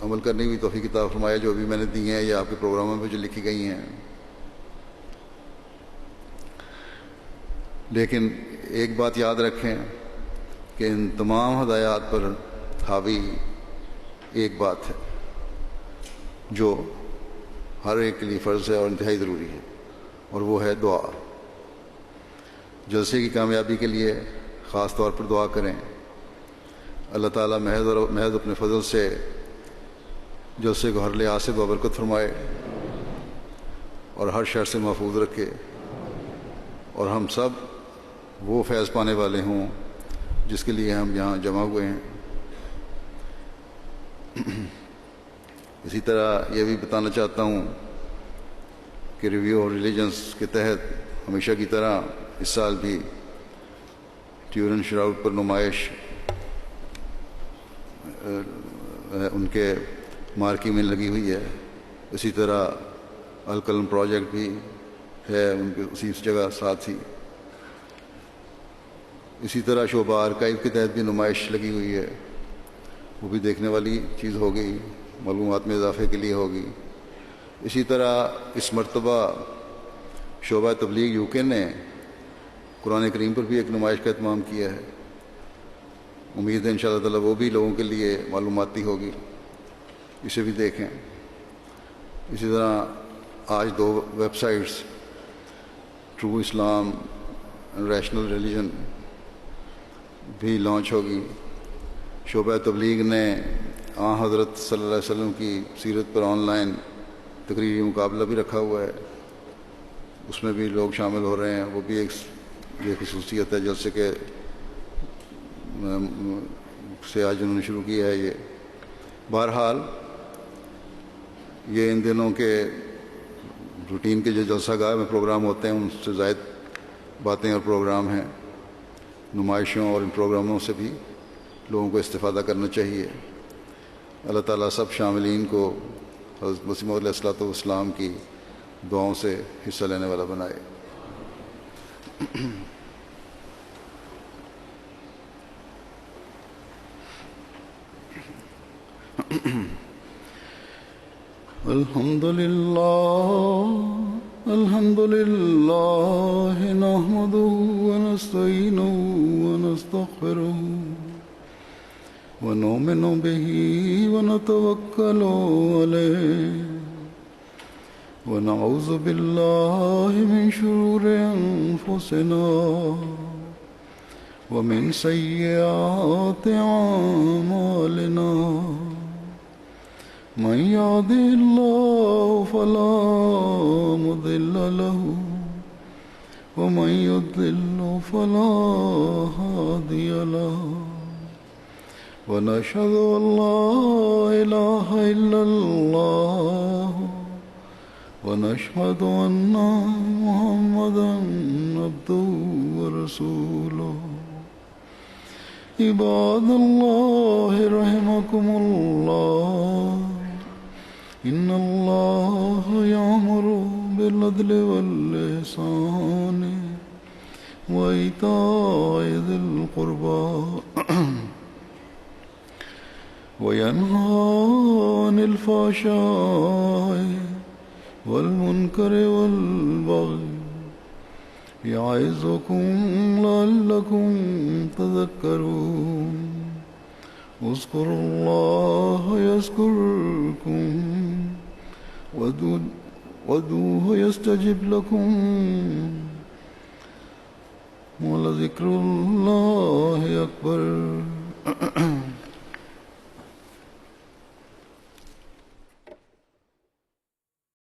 عمل کرنے کی توفیق عطا فرمائے جو بھی میں نے دی ہیں یا آپ کے پروگراموں میں جو لکھی گئی ہیں. لیکن ایک بات یاد رکھیں کہ ان تمام ہدایات پر حاوی ایک بات ہے جو ہر ایک کے لیے فرض ہے اور انتہائی ضروری ہے، اور وہ ہے دعا. جلسے کی کامیابی کے لیے خاص طور پر دعا کریں. اللہ تعالیٰ محض اپنے فضل سے جلسے کو ہر لحاظ سے بابرکت فرمائے اور ہر شر سے محفوظ رکھے، اور ہم سب وہ فیض پانے والے ہوں جس کے لیے ہم یہاں جمع ہوئے ہیں. اسی طرح یہ بھی بتانا چاہتا ہوں کہ ریویو آف ریلیجنس کے تحت ہمیشہ کی طرح اس سال بھی ٹیورن شراؤٹ پر نمائش ان کے مارکی میں لگی ہوئی ہے. اسی طرح القلم پروجیکٹ بھی ہے ان کے اسی جگہ ساتھ ہی. اسی طرح شعبہ آرکائیو کے تحت بھی نمائش لگی ہوئی ہے، وہ بھی دیکھنے والی چیز ہوگی، معلومات میں اضافے کے لیے ہوگی. اسی طرح اس مرتبہ شعبہ تبلیغ یو کے نے قرآن کریم پر بھی ایک نمائش کا اہتمام کیا ہے. امید ہے انشاءاللہ تعالی وہ بھی لوگوں کے لیے معلوماتی ہوگی، اسے بھی دیکھیں. اسی طرح آج 2 web sites true Islam rational religion بھی لانچ ہوگی. شعبہ تبلیغ نے حضرت صلی اللہ علیہ وسلم کی سیرت پر آن لائن تقریری مقابلہ بھی رکھا ہوا ہے، اس میں بھی لوگ شامل ہو رہے ہیں. وہ بھی ایک یہ خصوصیت ہے جلسے کے سے آج انہوں نے شروع کیا ہے. یہ بہرحال یہ ان دنوں کے روٹین کے جو جلسہ گاہ میں پروگرام ہوتے ہیں ان سے زائد باتیں اور پروگرام ہیں. نمائشوں اور ان پروگراموں سے بھی لوگوں کو استفادہ کرنا چاہیے. اللہ تعالیٰ سب شاملین کو حضرت مسیح موعود علیہ الصلوۃ والسلام کی دعاؤں سے حصہ لینے والا بنائے. الحمد لله نحمده ونستعينه ونستغفره ونؤمن به ونتوكل عليه ونعوذ بالله من شرور أنفسنا ومن سيئات أعمالنا من يهده الله فلا مضل له ومن يضلل فلا هادي له ونشهد أن لا إله إلا الله ونشهد أن محمدا عبده ورسوله عباد الله رحمكم الله إن الله يأمر بالعدل والإحسان وإيتاء ذي القربى وينهى عن الفحشاء والمنكر والبغي يعظكم لعلكم تذكرون اذكروا الله يذكركم وادعوه يستجب لكم ولذكر الله أكبر